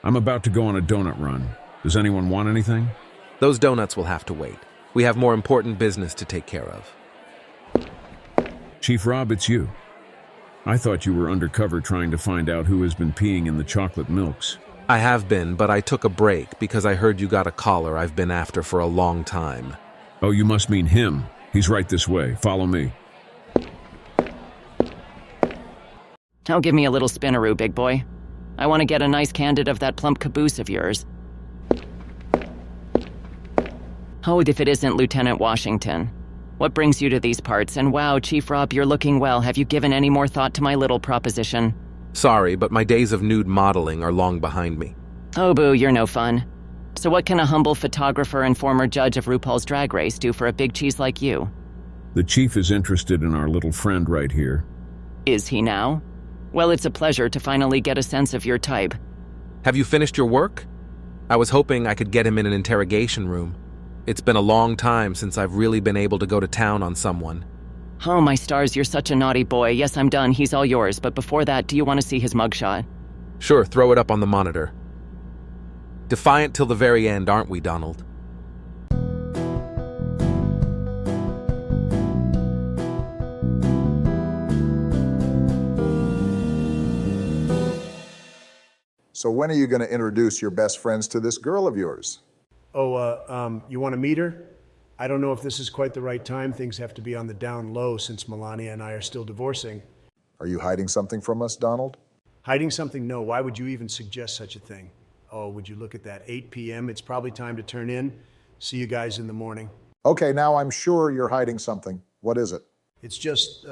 I'm about to go on a donut run. Does anyone want anything? Those donuts will have to wait. We have more important business to take care of. Chief Rob, it's you. I thought you were undercover trying to find out who has been peeing in the chocolate milks. I have been, but I took a break because I heard you got a caller I've been after for a long time. Oh, you must mean him. He's right this way. Follow me. Oh, give me a little spinaroo, big boy. I want to get a nice candid of that plump caboose of yours. Oh, if it isn't Lieutenant Washington. What brings you to these parts? And wow, Chief Rob, you're looking well. Have you given any more thought to my little proposition? Sorry, but my days of nude modeling are long behind me. Oh, boo, you're no fun. So what can a humble photographer and former judge of RuPaul's Drag Race do for a big cheese like you? The chief is interested in our little friend right here. Is he now? Well, it's a pleasure to finally get a sense of your type. Have you finished your work? I was hoping I could get him in an interrogation room. It's been a long time since I've really been able to go to town on someone. Oh, my stars, you're such a naughty boy. Yes, I'm done. He's all yours. But before that, do you want to see his mugshot? Sure, throw it up on the monitor. Defiant till the very end, aren't we, Donald? So when are you going to introduce your best friends to this girl of yours? You want to meet her? I don't know if this is quite the right time. Things have to be on the down low since Melania and I are still divorcing. Are you hiding something from us, Donald? Hiding something? No. Why would you even suggest such a thing? Oh, would you look at that? 8 p.m. It's probably time to turn in. See you guys in the morning. Okay, now I'm sure you're hiding something. What is it? It's just,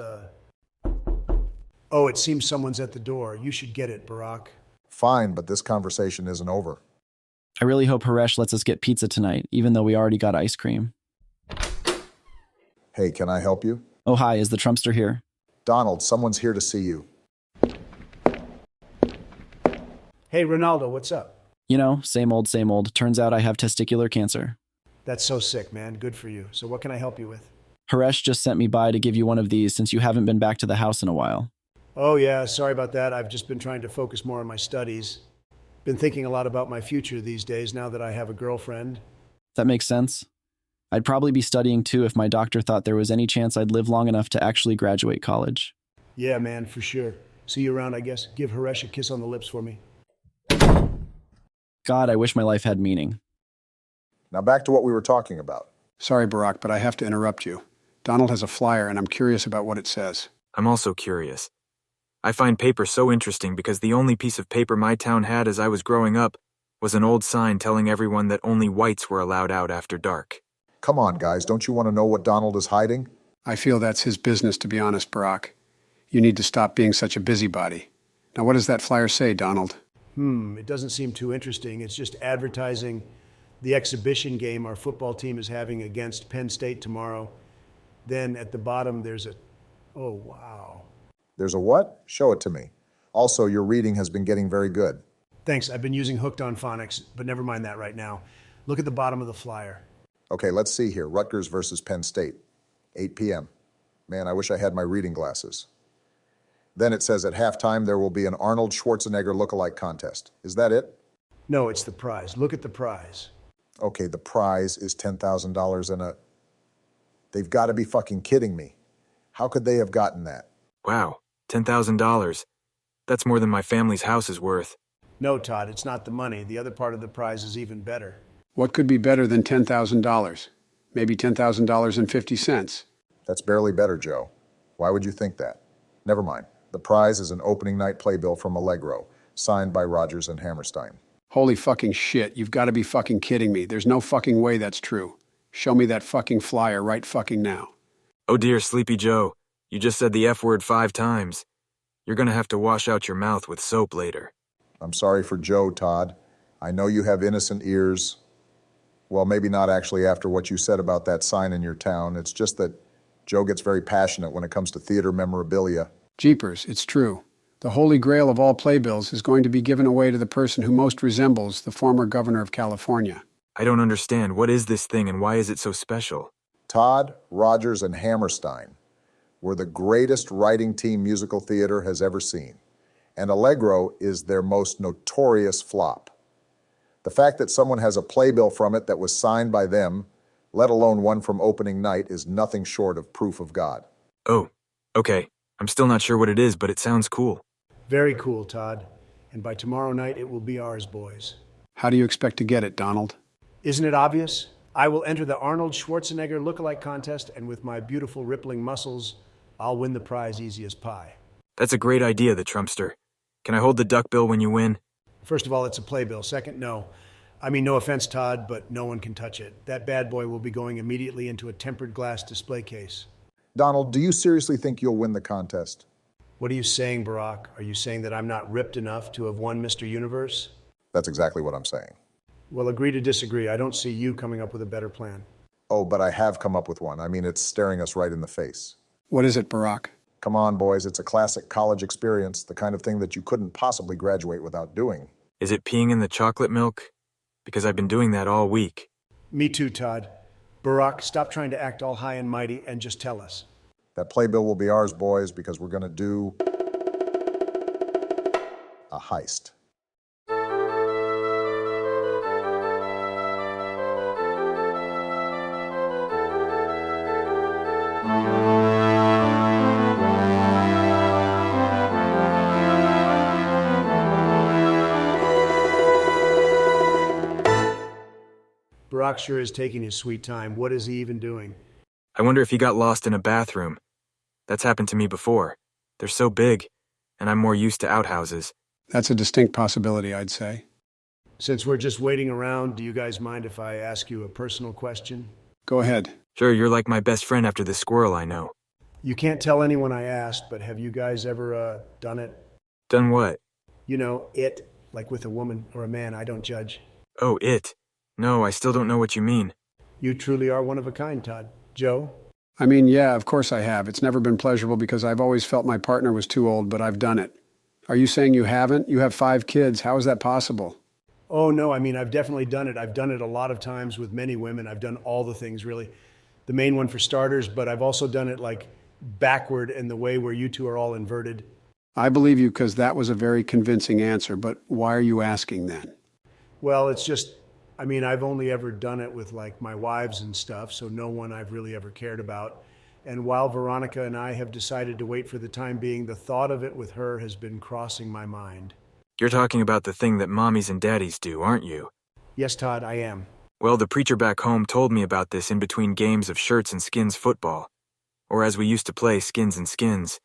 Oh, it seems someone's at the door. You should get it, Barack. Fine, but this conversation isn't over. I really hope Haresh lets us get pizza tonight, even though we already got ice cream. Hey, can I help you? Oh, hi, is the Trumpster here? Donald, someone's here to see you. Hey, Ronaldo, what's up? You know, same old, same old. Turns out I have testicular cancer. That's so sick, man. Good for you. So what can I help you with? Haresh just sent me by to give you one of these since you haven't been back to the house in a while. Oh, yeah, sorry about that. I've just been trying to focus more on my studies. Been thinking a lot about my future these days now that I have a girlfriend. That makes sense. I'd probably be studying too if my doctor thought there was any chance I'd live long enough to actually graduate college. Yeah, man, for sure. See you around, I guess. Give Haresh a kiss on the lips for me. God, I wish my life had meaning. Now back to what we were talking about. Sorry, Barack, but I have to interrupt you. Donald has a flyer, and I'm curious about what it says. I'm also curious. I find paper so interesting because the only piece of paper my town had as I was growing up was an old sign telling everyone that only whites were allowed out after dark. Come on, guys, don't you want to know what Donald is hiding? I feel that's his business, to be honest, Barack. You need to stop being such a busybody. Now, what does that flyer say, Donald? It doesn't seem too interesting. It's just advertising the exhibition game our football team is having against Penn State tomorrow. Then at the bottom, there's a... Oh, wow. There's a what? Show it to me. Also, your reading has been getting very good. Thanks. I've been using Hooked on Phonics, but never mind that right now. Look at the bottom of the flyer. Okay, let's see here. Rutgers versus Penn State, 8 p.m. Man, I wish I had my reading glasses. Then it says at halftime there will be an Arnold Schwarzenegger lookalike contest. Is that it? No, it's the prize. Look at the prize. Okay, the prize is $10,000 and a... They've got to be fucking kidding me. How could they have gotten that? Wow, $10,000. That's more than my family's house is worth. No, Todd, it's not the money. The other part of the prize is even better. What could be better than $10,000? Maybe $10,050. That's barely better, Joe. Why would you think that? Never mind. The prize is an opening night playbill from Allegro, signed by Rogers and Hammerstein. Holy fucking shit, you've got to be fucking kidding me. There's no fucking way that's true. Show me that fucking flyer right fucking now. Oh dear, Sleepy Joe. You just said the F word 5 times. You're gonna have to wash out your mouth with soap later. I'm sorry for Joe, Todd. I know you have innocent ears. Well, maybe not actually after what you said about that sign in your town. It's just that Joe gets very passionate when it comes to theater memorabilia. Jeepers, it's true. The holy grail of all playbills is going to be given away to the person who most resembles the former governor of California. I don't understand. What is this thing and why is it so special? Todd, Rogers, and Hammerstein were the greatest writing team musical theater has ever seen. And Allegro is their most notorious flop. The fact that someone has a playbill from it that was signed by them, let alone one from opening night, is nothing short of proof of God. Oh, okay. I'm still not sure what it is, but it sounds cool. Very cool, Todd. And by tomorrow night, it will be ours, boys. How do you expect to get it, Donald? Isn't it obvious? I will enter the Arnold Schwarzenegger look-alike contest, and with my beautiful rippling muscles, I'll win the prize easy as pie. That's a great idea, the Trumpster. Can I hold the duck bill when you win? First of all, it's a playbill. Second, no. I mean, no offense, Todd, but no one can touch it. That bad boy will be going immediately into a tempered glass display case. Donald, do you seriously think you'll win the contest? What are you saying, Barack? Are you saying that I'm not ripped enough to have won Mr. Universe? That's exactly what I'm saying. Well, agree to disagree. I don't see you coming up with a better plan. Oh, but I have come up with one. I mean, it's staring us right in the face. What is it, Barack? Come on, boys. It's a classic college experience, the kind of thing that you couldn't possibly graduate without doing. Is it peeing in the chocolate milk? Because I've been doing that all week. Me too, Todd. Barack, stop trying to act all high and mighty and just tell us. That playbill will be ours, boys, because we're going to do a heist. Barack sure is taking his sweet time. What is he even doing? I wonder if he got lost in a bathroom. That's happened to me before. They're so big, and I'm more used to outhouses. That's a distinct possibility, I'd say. Since we're just waiting around, do you guys mind if I ask you a personal question? Go ahead. Sure, you're like my best friend after this squirrel I know. You can't tell anyone I asked, but have you guys ever, done it? Done what? You know, it, like with a woman or a man, I don't judge. Oh, it. No, I still don't know what you mean. You truly are one of a kind, Todd. Joe? I mean, yeah, of course I have. It's never been pleasurable because I've always felt my partner was too old, but I've done it. Are you saying you haven't? You have 5 kids. How is that possible? Oh, no, I mean, I've definitely done it. I've done it a lot of times with many women. I've done all the things, really. The main one for starters, but I've also done it, like, backward in the way where you two are all inverted. I believe you because that was a very convincing answer, but why are you asking then? Well, it's just, I mean, I've only ever done it with, like, my wives and stuff, so no one I've really ever cared about. And while Veronica and I have decided to wait for the time being, the thought of it with her has been crossing my mind. You're talking about the thing that mommies and daddies do, aren't you? Yes, Todd, I am. Well, the preacher back home told me about this in between games of shirts and skins football. Or as we used to play, skins and skins.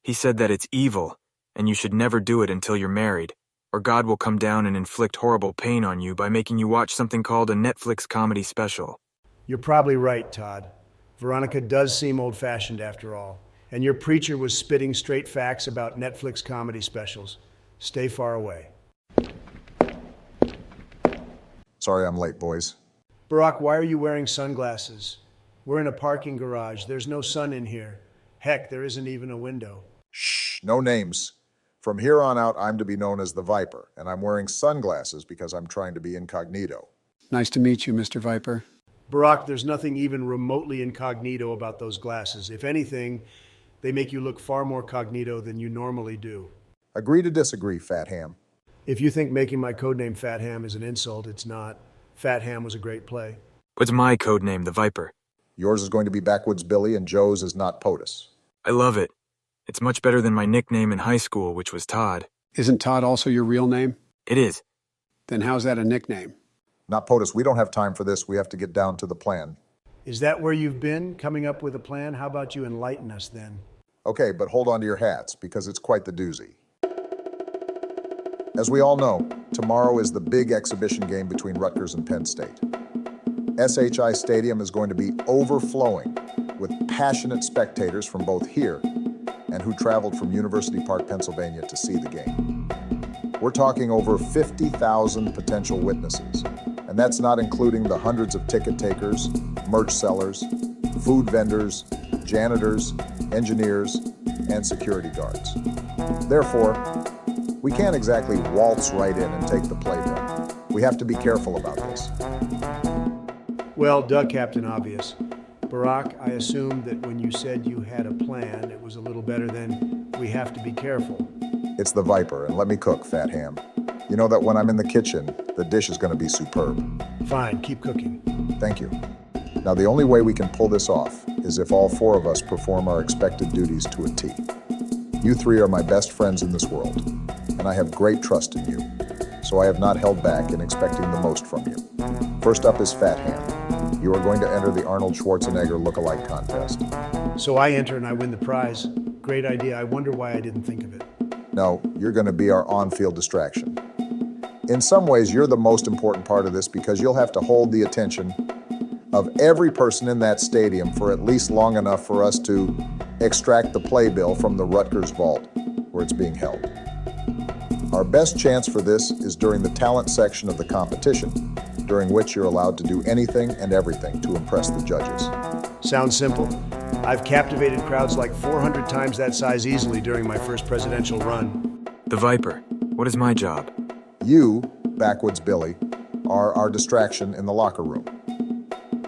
He said that it's evil, and you should never do it until you're married, or God will come down and inflict horrible pain on you by making you watch something called a Netflix comedy special. You're probably right, Todd. Veronica does seem old-fashioned after all. And your preacher was spitting straight facts about Netflix comedy specials. Stay far away. Sorry I'm late, boys. Barack, why are you wearing sunglasses? We're in a parking garage. There's no sun in here. Heck, there isn't even a window. Shh, no names. From here on out, I'm to be known as the Viper, and I'm wearing sunglasses because I'm trying to be incognito. Nice to meet you, Mr. Viper. Barack, there's nothing even remotely incognito about those glasses. If anything, they make you look far more cognito than you normally do. Agree to disagree, Fat Ham. If you think making my codename Fat Ham is an insult, it's not. Fat Ham was a great play. What's my code name, the Viper? Yours is going to be Backwoods Billy, and Joe's is Not POTUS. I love it. It's much better than my nickname in high school, which was Todd. Isn't Todd also your real name? It is. Then how's that a nickname? Not POTUS, we don't have time for this. We have to get down to the plan. Is that where you've been, coming up with a plan? How about you enlighten us then? Okay, but hold on to your hats, because it's quite the doozy. As we all know, tomorrow is the big exhibition game between Rutgers and Penn State. SHI Stadium is going to be overflowing with passionate spectators from both here and who traveled from University Park, Pennsylvania to see the game. We're talking over 50,000 potential witnesses, and that's not including the hundreds of ticket takers, merch sellers, food vendors, janitors, engineers, and security guards. Therefore, we can't exactly waltz right in and take the playbill. We have to be careful about this. Well, duh, Captain Obvious. Barack, I assumed that when you said you had a plan, it was a little better than we have to be careful. It's the Viper, and let me cook, Fat Ham. You know that when I'm in the kitchen, the dish is going to be superb. Fine, keep cooking. Thank you. Now, the only way we can pull this off is if all four of us perform our expected duties to a T. You three are my best friends in this world, and I have great trust in you, so I have not held back in expecting the most from you. First up is Fat Hand. You are going to enter the Arnold Schwarzenegger look-alike contest. So I enter and I win the prize. Great idea. I wonder why I didn't think of it. No, you're going to be our on-field distraction. In some ways, you're the most important part of this because you'll have to hold the attention of every person in that stadium for at least long enough for us to extract the playbill from the Rutgers vault where it's being held. Our best chance for this is during the talent section of the competition, during which you're allowed to do anything and everything to impress the judges. Sounds simple. I've captivated crowds like 400 times that size easily during my first presidential run. The Viper. What is my job? You, Backwoods Billy, are our distraction in the locker room.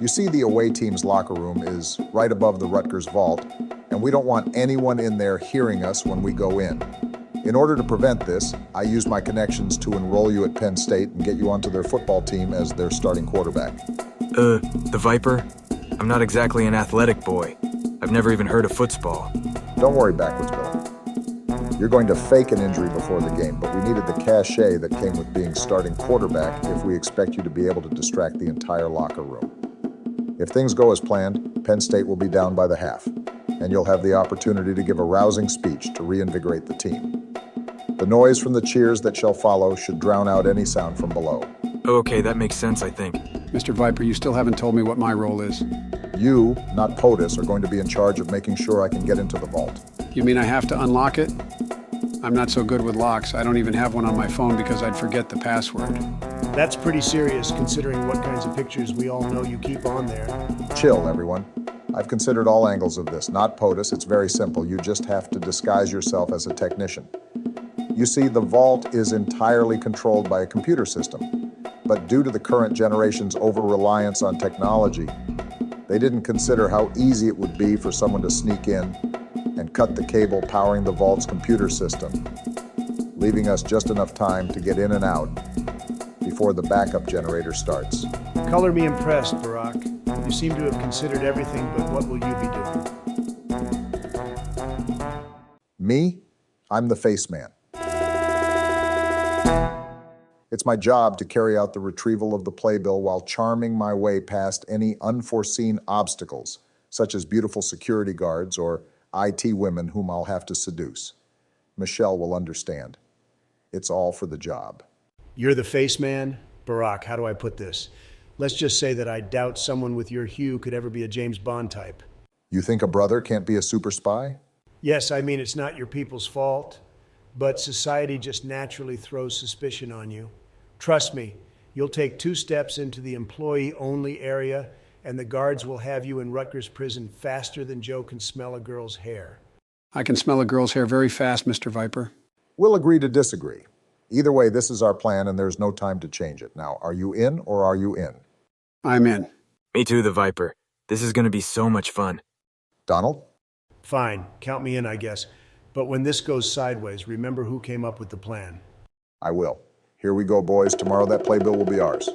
You see, the away team's locker room is right above the Rutgers vault, and we don't want anyone in there hearing us when we go in. In order to prevent this, I use my connections to enroll you at Penn State and get you onto their football team as their starting quarterback. The Viper? I'm not exactly an athletic boy. I've never even heard of football. Don't worry, Backwoods Billy. You're going to fake an injury before the game, but we needed the cachet that came with being starting quarterback if we expect you to be able to distract the entire locker room. If things go as planned, Penn State will be down by the half, and you'll have the opportunity to give a rousing speech to reinvigorate the team. The noise from the cheers that shall follow should drown out any sound from below. Okay, that makes sense, I think. Mr. Viper, you still haven't told me what my role is. You, not POTUS, are going to be in charge of making sure I can get into the vault. You mean I have to unlock it? I'm not so good with locks. I don't even have one on my phone because I'd forget the password. That's pretty serious considering what kinds of pictures we all know you keep on there. Chill, everyone. I've considered all angles of this, not POTUS. It's very simple. You just have to disguise yourself as a technician. You see, the vault is entirely controlled by a computer system, but due to the current generation's over-reliance on technology, they didn't consider how easy it would be for someone to sneak in and cut the cable powering the vault's computer system, leaving us just enough time to get in and out before the backup generator starts. Color me impressed, Barack. You seem to have considered everything, but what will you be doing? Me? I'm the face man. It's my job to carry out the retrieval of the playbill while charming my way past any unforeseen obstacles, such as beautiful security guards or IT women whom I'll have to seduce. Michelle will understand. It's all for the job. You're the face man? Barack, how do I put this? Let's just say that I doubt someone with your hue could ever be a James Bond type. You think a brother can't be a super spy? Yes, I mean, it's not your people's fault, but society just naturally throws suspicion on you. Trust me, you'll take 2 steps into the employee-only area, and the guards will have you in Rutgers prison faster than Joe can smell a girl's hair. I can smell a girl's hair very fast, Mr. Viper. We'll agree to disagree. Either way, this is our plan, and there's no time to change it. Now, are you in or are you in? I'm in. Me too, the Viper. This is going to be so much fun. Donald? Fine, count me in, I guess. But when this goes sideways, remember who came up with the plan. I will. Here we go, boys. Tomorrow that playbill will be ours.